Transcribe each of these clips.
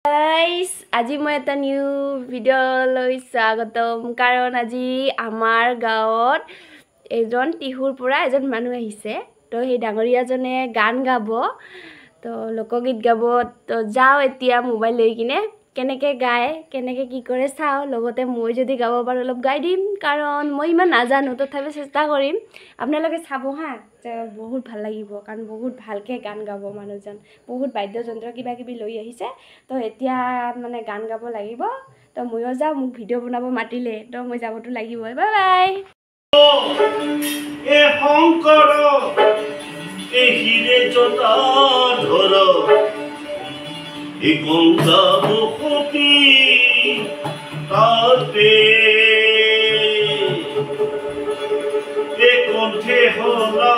guys আজি মই এটা নিউ ভিডিঅ' লৈ স্বাগতম কাৰণ আজি আমাৰ গাঁৱত এজন টিহুৰ পৰা এজন মানুহ আহিছে তো সেই ডাঙৰীয়াজনে গান গাব তো লোকগীত গাব তো যাও এতিয়া মোবাইল লৈ কিনে কেনেকৈ গায় কেনেকৈ কি কৰে চাও লগতে মই যদি গাব পাৰো অলপ গাই দিম কাৰণ মই ইমান নাজানো তথাপি চেষ্টা কৰিম আপোনালোকে চাব হা বহুত ভাল লাগিব কাৰণ বহুত ভালকৈ গান গাব মানুহজন বহুত বাদ্যযন্ত্ৰ কিবা কিবি লৈ আহিছে তো এতিয়া মানে গান গাব লাগিব তো ময়ো যাওঁ মোক ভিডিঅ' বনাব মাতিলে তো মই যাবতো লাগিবই বাই বাই এ শংকৰ এ হিৰে জটা ধৰ এ গংগা বসতি তাতে এ কণ্ঠে হলা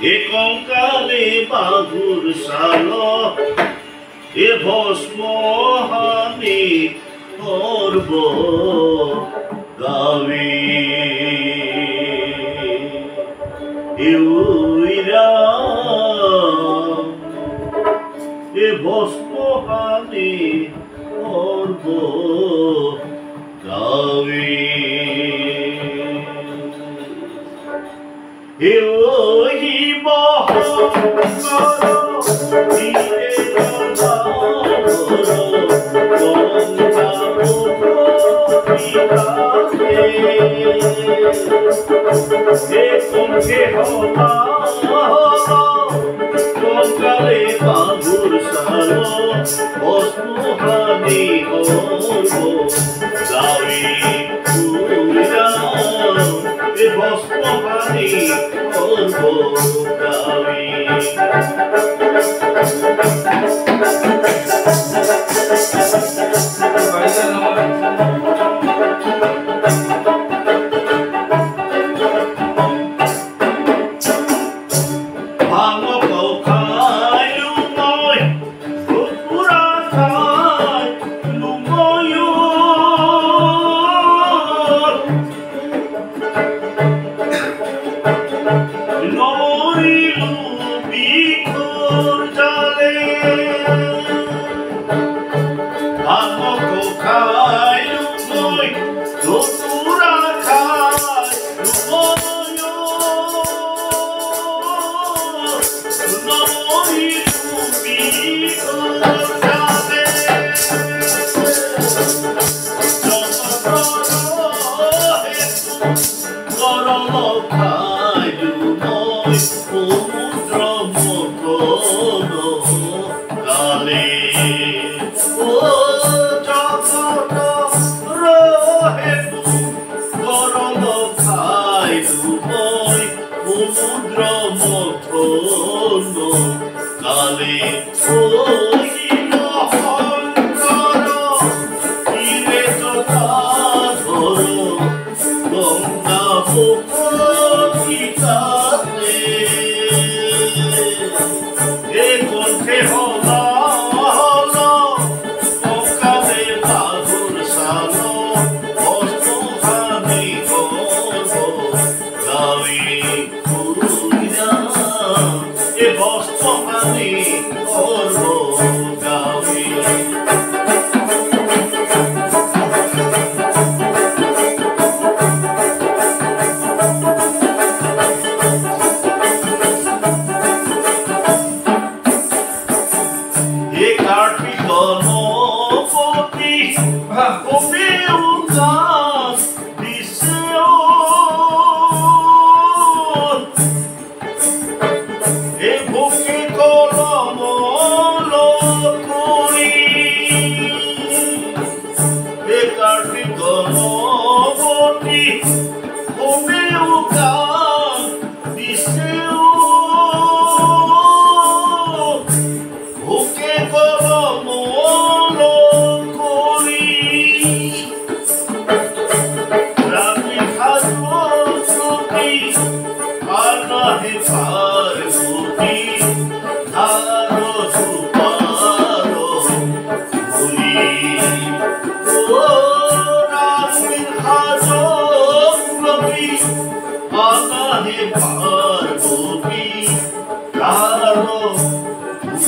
এ কংকালে বাঘুৰ চাল এ ভস্ম হানি সৰ্ব গাৱী এ ভস্ম হানি সৰ্ব গাৱী কঙ্কালে বাঘুর সাল অস্মহানি গাওই এ ভস্মহানি গাওই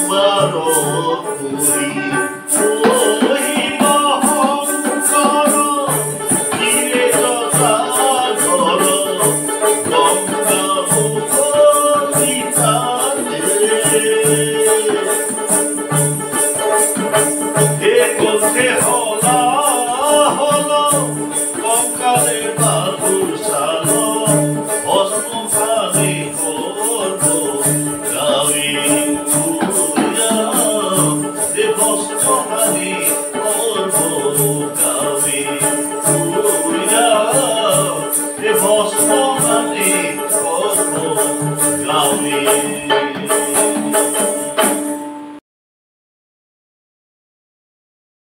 বারপুরি ওই মহঙ্কর ধীরে যথা ধর গঙ্গা মুখরিতাতে হে করছে হলা হলো কঙ্কালে বাবুর সালো ভস্ম ভাবে করব গাবে তুইয়া রে ভস্ম ভাবে করব গাবে তুইয়া রে ভস্ম ভাবে করব গাবে